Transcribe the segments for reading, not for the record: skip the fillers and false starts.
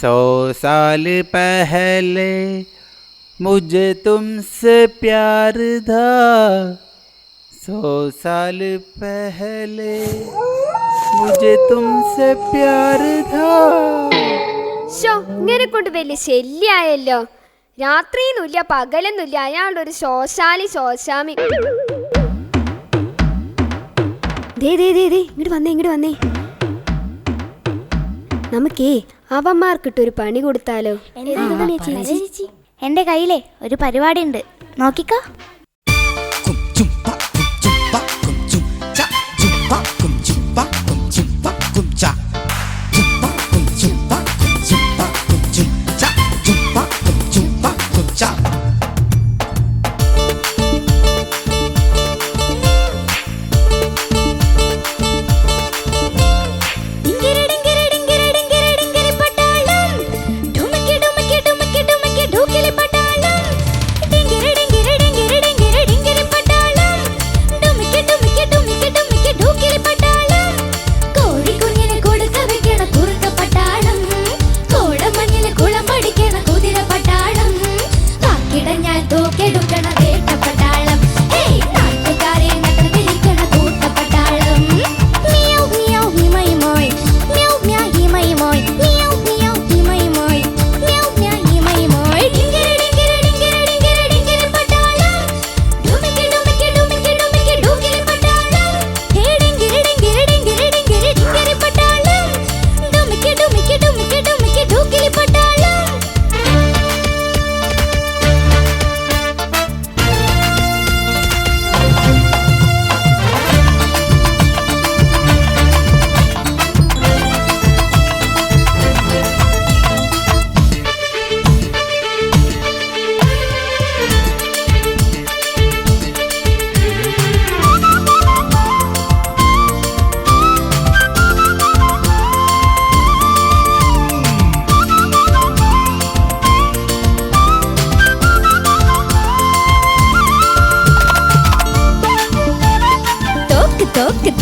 100 साल पहले मुझे तुमसे प्यार था 100 साल पहले मुझे तुमसे प्यार था. ഇങ്ങനെ കൊണ്ട് വലിയ ശല്യായല്ലോ. രാത്രിയൊന്നുമില്ല പകലൊന്നുമില്ല, അയാളുടെ ഒരു ശോശാമി. ഇങ്ങോട്ട് വന്നേ. നമുക്കേ അവന്മാർക്കിട്ടൊരു പണി കൊടുത്താലോ? എന്റെ കയ്യിലെ ഒരു പരിപാടി ഉണ്ട്, നോക്കിക്കോ.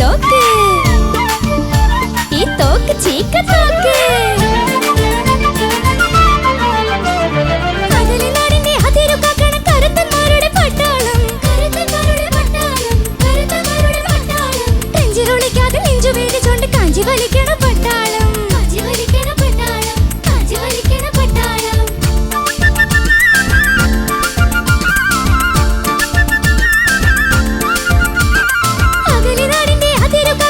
തോക്ക് ഈ തോക്ക് ചീക്ക തോക്ക്. അതിലിനാടിന്റെ അതിരുകാക്കണ കരുത്തന്മാരുടെ പട്ടാളം. നെഞ്ചിലൊളിക്കാതെ നെഞ്ചുവേദിച്ചോണ്ട് കാഞ്ചി വലിക്കണ പട്ടാളം. അതിലിനാടിന്റെ അതിരുകാക്കണ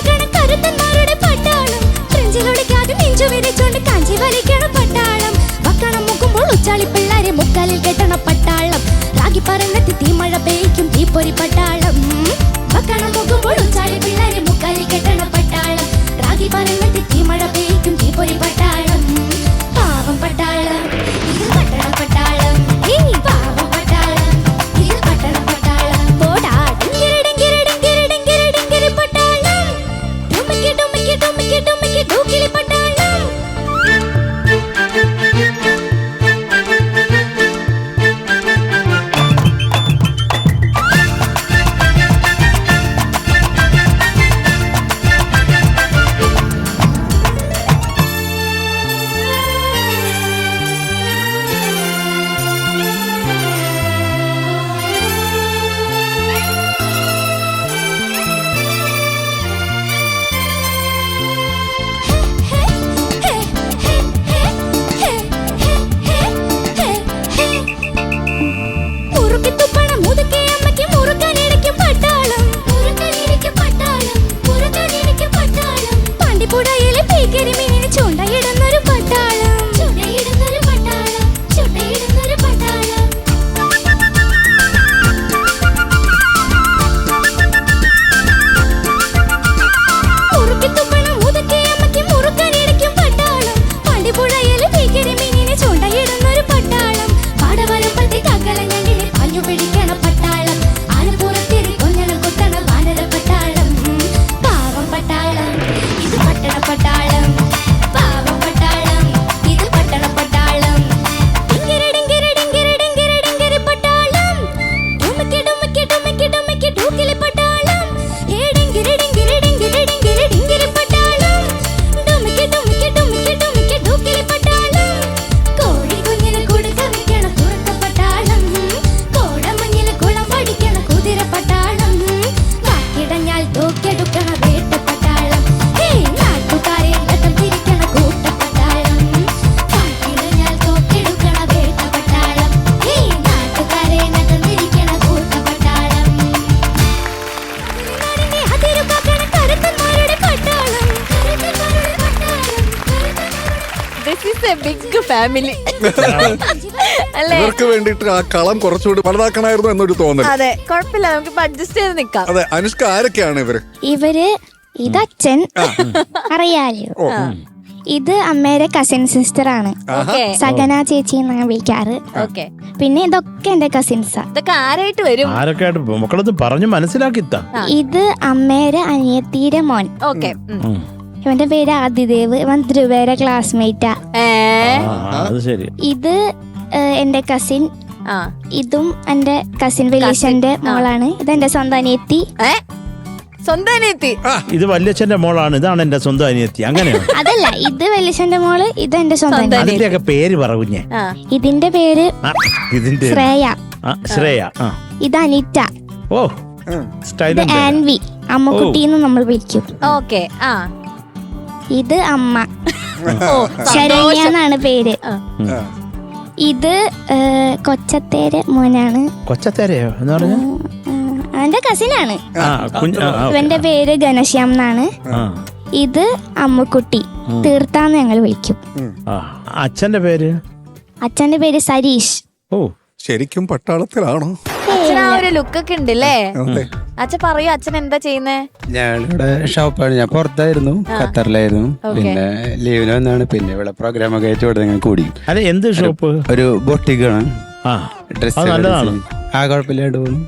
ഫാമിലി അല്ലേ? ഇവർക്ക് വേണ്ടിട്ട് ആ കളം കുറച്ചുകൂടി വലുതാക്കണമായിരുന്നു എന്നൊരു തോന്നൽ. അതെ, കുഴപ്പമില്ല, നമുക്ക് അഡ്ജസ്റ്റ് ചെയ്ത് നിക്കാം. അതെ, അനുഷ്ക ആരൊക്കെയാണ് ഇവര്? ഇവര് ഇതച്ഛൻ അറിയാലോ. ഇത് അമ്മയുടെ കസിൻ സിസ്റ്റർ ആണ്, സഗന ചേച്ചി എന്നാണ് വിളിക്കാറ്. ഓക്കെ, പിന്നെ ഇതൊക്കെ എന്റെ കസിൻസാ. ഇതൊക്കെ ആരായിട്ട് വരും? ആരൊക്കെ ആയിട്ട് മക്കളത് പറഞ്ഞു മനസ്സിലാക്കിത്താ. ഇത് അമ്മയുടെ അനിയത്തിയുടെ മോൻ. ഓക്കെ, ഇവന്റെ പേര് ആദിദേവ്. ഇവൻ ധ്രുവയുടെ ക്ലാസ്മേറ്റാ. അത് ശരി. ഇത് എന്റെ കസിൻ. ഇതും എന്റെ കസിൻ വെല്ലിശന്റെ മോളാണ്. ഇതെന്റെ സ്വന്തം അനിയത്തി. സ്വന്തം അനിയത്തി? ഇത് വല്യച്ഛന്റെ മോളാണ്, ഇതാണ് എന്റെ സ്വന്തം അനിയത്തി. അങ്ങനെയാണ്? അതല്ല, ഇത് വെല്ലിശന്റെ മോള്, ഇത് എന്റെ സ്വന്തം അനിയത്തി. അതിന്റെയൊക്കെ പേര് പറഞ്ഞേ. ഇതിന്റെ പേര് ഇതിന്റെ ശ്രേയ. ശ്രേയ. ഇത് അനിറ്റ. ഓ, സ്റ്റൈൽ. ഇത് ആൻവി, അമ്മക്കുട്ടിന്ന് നമ്മൾ വിളിക്കും. ഓക്കെ. ഇത് അമ്മ, ശരണ്യ എന്നാണ് പേര്. ഇത് കൊച്ചത്തേരെ മോനാണ്. കൊച്ചത്തേരയോ എന്ന് പറഞ്ഞ അവന്റെ കസിനാണ്. ഇവന്റെ പേര് ഘനശ്യാം എന്നാണ്. ഇത് അമ്മുക്കുട്ടി, തീർത്താന്ന് ഞങ്ങൾ വിളിക്കും. അച്ഛന്റെ പേര്? അച്ഛന്റെ പേര് സരീഷ്. ഓ, ശരിക്കും പട്ടാളത്തിലാണോ? അച്ഛനാ ഒരു ലുക്കൊക്കെ ഉണ്ട് അല്ലേ? അച്ഛൻ പറയൂ, അച്ഛൻ എന്താ ചെയ്യുന്നേ? ഞാനിവിടെ ഷോപ്പാണ്. ഞാൻ പുറത്തായിരുന്നു, ഖത്തറിലായിരുന്നു. പിന്നെ ലീവിന് വന്നാണ്. പിന്നെ ഇവിടെ പ്രോഗ്രാം ഒക്കെ ആയിട്ട് ഇവിടെ നിങ്ങൾ കൂടി. അതെ, എന്ത് ഷോപ്പ്? ഒരു ബൊട്ടിക്കാണ്. ഡ്രസ് നല്ലതാണ്. കുഴപ്പമില്ലാണ്ട് പോകുന്നു.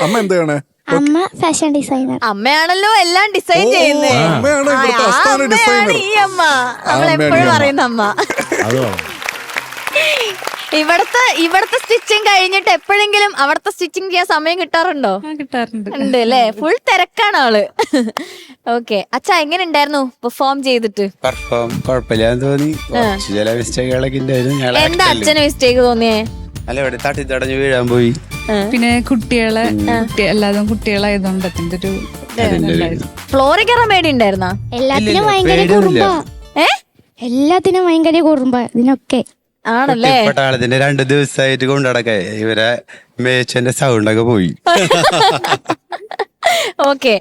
അമ്മ എന്താണ്? അമ്മ ഫാഷൻ ഡിസൈനർ. അമ്മയാണല്ലോ എല്ലാം ഡിസൈൻ ചെയ്യുന്നേ. അമ്മയാണ് ഇവിടുത്തെ ആസ്ഥാന ഡിസൈനർ. ഈ അമ്മ നമ്മൾ എപ്പോഴും പറയുന്ന അമ്മ. ഇവിടത്തെ സ്റ്റിച്ചിങ് കഴിഞ്ഞിട്ട് എപ്പോഴെങ്കിലും അവിടത്തെ സ്റ്റിച്ചിങ് ചെയ്യാൻ സമയം കിട്ടാറുണ്ടോ? കിട്ടാറുണ്ട്. ഉണ്ട് അല്ലേ? ഫുൾ തിരക്കാണ് ആള്. ഓക്കെ, അച്ഛാ എങ്ങനെ ഉണ്ടായിരുന്നു പെർഫോം ചെയ്തിട്ട്? കുഴപ്പമില്ലാന്ന് തോന്നി. ചില മിസ്റ്റേക്കുകളൊക്കെ ഉണ്ടായിരുന്നു. എന്താ അച്ഛന് മിസ്റ്റേക്ക് തോന്നിയേ? അല്ല, ഇവിടെ തട്ടി തടഞ്ഞു വീഴാൻ പോയി. പിന്നെ എല്ലാതും കുട്ടികളായതുകൊണ്ട് അതിന്റെ ഒരു ഫ്ലോറിൽ കയറാൻ പേടി ഉണ്ടായിരുന്നോ? എല്ലാത്തിനും ഭയങ്കര കുറുമ്പാ. എല്ലാത്തിനും ഭയങ്കര കുറുമ്പാ ഇതിനൊക്കെ. ആണല്ലേ? പട്ടാളത്തിന്റെ 2 ദിവസമായിട്ട് കൊണ്ടടക്ക ഇവരെ മേച്ചന്റെ സൗണ്ടൊക്കെ പോയി. ഓക്കെ,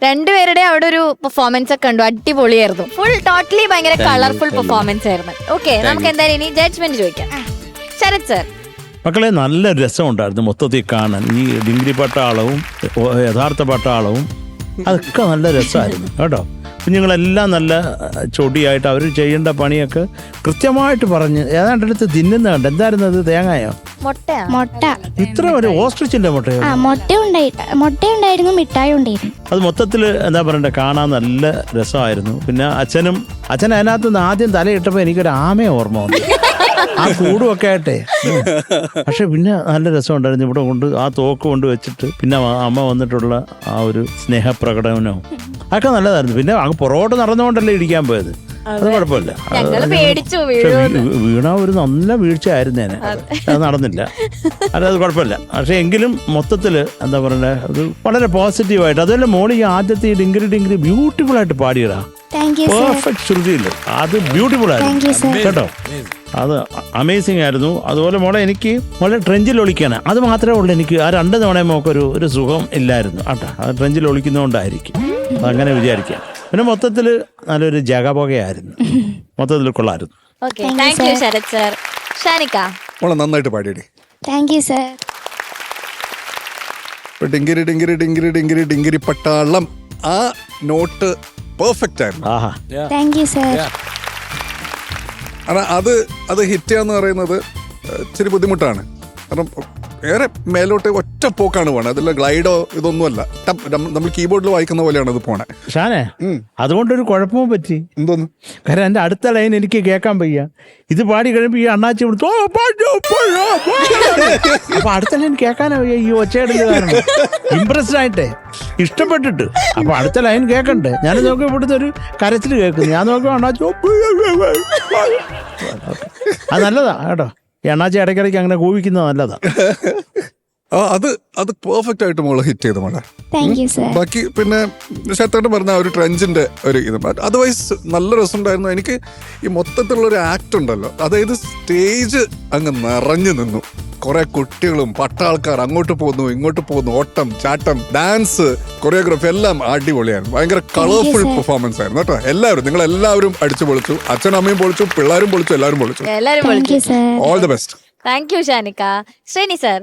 രണ്ടുപേരുടെ അവിടെ ഒരു പെർഫോമൻസ് ഒക്കെ കണ്ടു, അടിപൊളിയായിരുന്നു. ഫുൾ ടോട്ടലി ഭയങ്കര കളർഫുൾ പെർഫോമൻസ് ആയിരുന്നു. ഓക്കെ, നമുക്ക് എന്തായാലും ഇനി ജഡ്ജ്മെന്റ് ചോദിക്കാം. ശരത് സർ. മക്കളെ, നല്ല രസമുണ്ടായിരുന്നു മൊത്തത്തിൽ കാണാൻ. ഈ ഡിഗ്രി പട്ടാളവും യഥാർത്ഥ പട്ടാളവും അതൊക്കെ നല്ല രസമായിരുന്നു കേട്ടോ. കുഞ്ഞുങ്ങളെല്ലാം നല്ല ചൊടിയായിട്ട് അവർ ചെയ്യേണ്ട പണിയൊക്കെ കൃത്യമായിട്ട് പറഞ്ഞ് ഏതാണ്ടടുത്ത് തിന്നുന്നുണ്ട്. എന്തായിരുന്നു അത്? തേങ്ങയോ? മുട്ട. ഇത്ര ഒരു ഓസ്ട്രിച്ചിന്റെ മുട്ടയോ? മുട്ടയുണ്ടായിരുന്നു, മിഠായി ഉണ്ടായിരുന്നു. അത് മൊത്തത്തിൽ എന്താ പറയണ്ടേ, കാണാൻ നല്ല രസമായിരുന്നു. പിന്നെ അച്ഛൻ അതിനകത്ത് നിന്ന് ആദ്യം തലയിട്ടപ്പോൾ എനിക്കൊരു ആമയെ ഓർമ്മ വന്നു, ആ കൂടുമൊക്കെ ആയിട്ടെ. പക്ഷെ പിന്നെ നല്ല രസമുണ്ടായിരുന്നു. ഇവിടെ കൊണ്ട് ആ തോക്ക് കൊണ്ട് വെച്ചിട്ട് പിന്നെ അമ്മ വന്നിട്ടുള്ള ആ ഒരു സ്നേഹപ്രകടനവും അതൊക്കെ നല്ലതായിരുന്നു. പിന്നെ അങ്ങ് പുറകോട്ട് നടന്നുകൊണ്ടല്ലേ ഇടിക്കാൻ പോയത്, അത് കുഴപ്പമില്ല. വീണ ഒരു നല്ല വീഴ്ച ആയിരുന്നേനെ, അത് നടന്നില്ല. അത് കുഴപ്പമില്ല. പക്ഷെ എങ്കിലും മൊത്തത്തിൽ എന്താ പറയണ്ടേ, അത് വളരെ പോസിറ്റീവായിട്ട്. അതുപോലെ മോളി ആദ്യത്തെ ഈ ഡിങ്കിരി ബ്യൂട്ടിഫുൾ ആയിട്ട് പാടിയടാ. പെർഫെക്റ്റ് ശ്രുതിയില്ല, അത് ബ്യൂട്ടിഫുൾ ആയിരുന്നു കേട്ടോ. അത് അമേസിങ് ആയിരുന്നു. അതുപോലെ മോളെ, എനിക്ക് മോളെ ട്രെഞ്ചിൽ ഒളിക്കാണ്, അത് മാത്രമേ ഉള്ളൂ എനിക്ക്. ആ 2 തവണയും മോക്കൊരു സുഖം ഇല്ലായിരുന്നു കേട്ടോ. അത് ട്രെഞ്ചിൽ ഒളിക്കുന്നതുകൊണ്ടായിരിക്കും, അതങ്ങനെ വിചാരിക്കാം. പിന്നെ മൊത്തത്തിൽ നല്ലൊരു ജഗപൊകയായിരുന്നു, മൊത്തത്തിൽ കൊള്ളായിരുന്നു. നന്നായിട്ട് പാടിയടി. Thank you sir. ഡിങ്കിരി ഡിങ്കിരി ഡിങ്കിരി ഡിങ്കിരി ഡിങ്കിരി പട്ടാളം, ആ നോട്ട് പെർഫെക്റ്റ് ആയിരുന്നു. Thank you sir. കാരണം അത് ഹിറ്റ് ചെയ്യാന്ന് പറയുന്നത് ഇച്ചിരി ബുദ്ധിമുട്ടാണ്. കാരണം ഏറെ മേലോട്ട് ഒറ്റ പോക്കാണ് പോണേ, അതില്ല ഗ്ലൈഡോ ഇതൊന്നുമല്ല. നമ്മൾ കീബോർഡിൽ വായിക്കുന്ന പോലെയാണ് അത് പോണേ. ഷാനെ, അതുകൊണ്ടൊരു കുഴപ്പവും പറ്റി. എന്തോന്നു? കാരണം എൻ്റെ അടുത്ത ലൈൻ എനിക്ക് കേൾക്കാൻ വയ്യ. ഇത് പാടി കഴിയുമ്പോൾ ഈ അണ്ണാച്ചി അപ്പൊ അടുത്ത ലൈൻ കേൾക്കാനോ വയ്യ, ഈ ഒച്ചയിടല് കാരണം. ഇംപ്രസ്ഡ് ആയിട്ടേ, ഇഷ്ടപ്പെട്ടിട്ട്. അപ്പൊ അടുത്ത ലൈൻ കേൾക്കണ്ടേ. ഞാൻ നോക്കി ഇവിടുത്തെ ഒരു കരച്ചിൽ കേൾക്കുന്നു. ഞാൻ നോക്കുമ്പോൾ അണ്ണാച്ചി അത് നല്ലതാ കേട്ടോ. ഈ അണ്ണാച്ചി ഇടയ്ക്കിടയ്ക്ക് അങ്ങനെ കൂവിക്കുന്നത് നല്ലതാ. അത് പെർഫെക്റ്റ് ആയിട്ട് മോള് ഹിറ്റ് ചെയ്തു മോളെ. Thank you sir. ബാക്കി പിന്നെ ശരത്തേട്ടൻ പറഞ്ഞ ഒരു ട്രെഞ്ചിന്റെ ഒരു ഇത്, അതർവൈസ് നല്ല രസമുണ്ടായിരുന്നു. എനിക്ക് ഈ മൊത്തത്തിലുള്ള ഒരു ആക്ട് ഉണ്ടല്ലോ, അതായത് സ്റ്റേജ് അങ്ങ് നിറഞ്ഞു നിന്നു. കുറെ കുട്ടികളും പട്ടാൾക്കാർ അങ്ങോട്ട് പോകുന്നു ഇങ്ങോട്ട് പോകുന്നു, ഓട്ടം ചാട്ടം ഡാൻസ് കൊറിയോഗ്രാഫി എല്ലാം അടിപൊളിയായിരുന്നു. ഭയങ്കര കളർഫുൾ പെർഫോമൻസ് ആയിരുന്നു കേട്ടോ. എല്ലാവരും നിങ്ങൾ എല്ലാവരും അടിച്ചു പൊളിച്ചു. അച്ഛനും അമ്മയും പൊളിച്ചു, പിള്ളേരും പൊളിച്ചു, എല്ലാവരും പൊളിച്ചു. എല്ലാരും thank you sir. All the best. Thank you Shanikka. Shreni sir.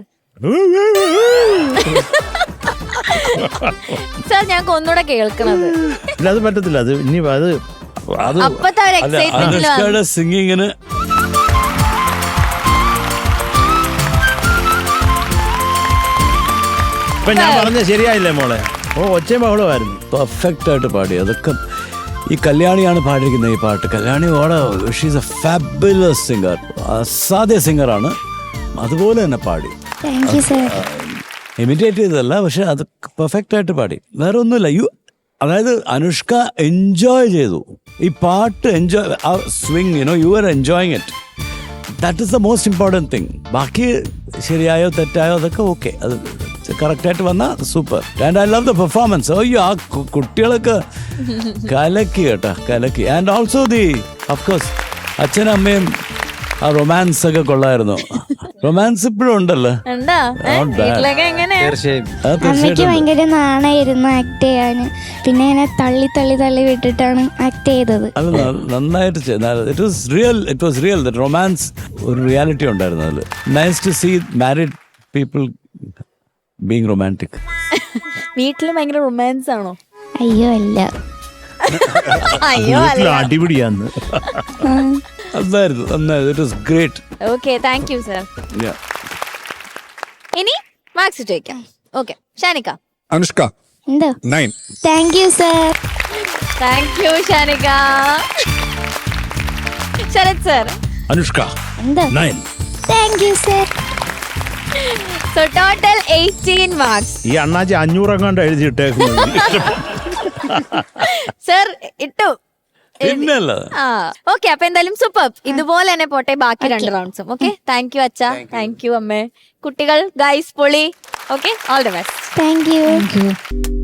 Sir ഞങ്ങൾക്ക് ഒന്നുകൂടെ കേൾക്കണത്. ഇല്ല അത് പറ്റത്തില്ല. അത് ഇനി അത് അപ്പത്തെ ഒരു എക്സൈറ്റ്മെന്റിൽ അനുഷ്കയുടെ സിംഗിങ്ങിന് ഇപ്പൊ ഞാൻ പറഞ്ഞ ശരിയായില്ലേ മോളെ? ഒച്ചയും ബഹളമായിരുന്നു. പെർഫെക്റ്റ് ആയിട്ട് പാടി. അതൊക്കെ ഈ കല്യാണിയാണ് പാടിയിരിക്കുന്നത് ഈ പാട്ട്. Kalyani she's a fabulous singer, അസാധ്യ സിംഗറാണ്. അതുപോലെ തന്നെ പാടി. Thank you sir. ഇമിറ്റേറ്റ് ചെയ്തതല്ല, പക്ഷെ അത് പെർഫെക്റ്റ് ആയിട്ട് പാടി. വേറെ ഒന്നുമില്ല. അതായത് അനുഷ്ക എൻജോയ് ചെയ്തു ഈ പാട്ട്. എൻജോയ് ആ swing, you are enjoying it. That is the most important thing. ബാക്കി ശരിയായോ തെറ്റായോ അതൊക്കെ ഓക്കെ, അത് കറക്റ്റായിട്ട് വന്നാൽ super. And I love the performance. അയ്യോ ആ കുട്ടികളൊക്കെ കലക്കി കേട്ടോ, കലക്കി. ആൻഡ് ഓൾസോ അഫ്കോഴ്സ് അച്ഛനും അമ്മയും ആ റൊമാൻസ് ഒക്കെ കൊള്ളായിരുന്നു. റൊമാൻസ് ഇപ്പോഴും ഉണ്ടല്ലോ. വീട്ടിലൊക്കെ എങ്ങനെ? തീർച്ചയായും. അമ്മയ്ക്ക് ഭയങ്കര നാണായിരുന്നു ആക്ട് ചെയ്യാന്. പിന്നെ എന്നെ തള്ളി തള്ളി തള്ളി വിട്ടിട്ടാണ് ആക്ട് ചെയ്തത്. അത് നന്നായിട്ട് it was real that romance ഒരു റിയാലിറ്റി ഉണ്ടായിരുന്നു അതിൽ. Nice to see married people being romantic. വീട്ടില് ഭയങ്കര റൊമാൻസ് ആണോ? അയ്യോ അല്ല. അയ്യോ അല്ല. അടിപിടിയാന്ന്. അതായിരുന്നു നന്നായിരുന്നു. It was great. Okay thank you sir. ഇനി മാർക്സ് ചോദിക്കാം. ഓക്കെ ഷാനിക്ക. അനുഷ്ക എന്തോ? 9. Thank you sir. Thank you Shanikka. Sharath sir. Anushka എന്തോ? 9. Thank you sir. So total 18 marks. ഈ അണ്ണാച്ചി 500 എങ്ങാണ്ട് എഴുതിയിട്ടേക്കുന്നത്. സർ ഇട്ടു. പിന്നല്ല. ഓക്കെ അപ്പൊ എന്തായാലും സൂപ്പർ. ഇതുപോലെ തന്നെ പോട്ടെ ബാക്കി 2 റൗണ്ട്സും. ഓക്കെ താങ്ക് യു അച്ഛ, താങ്ക് യു അമ്മേ, കുട്ടികൾ ഗൈസ് പൊളി. Okay all the best. Thank U. Thank you.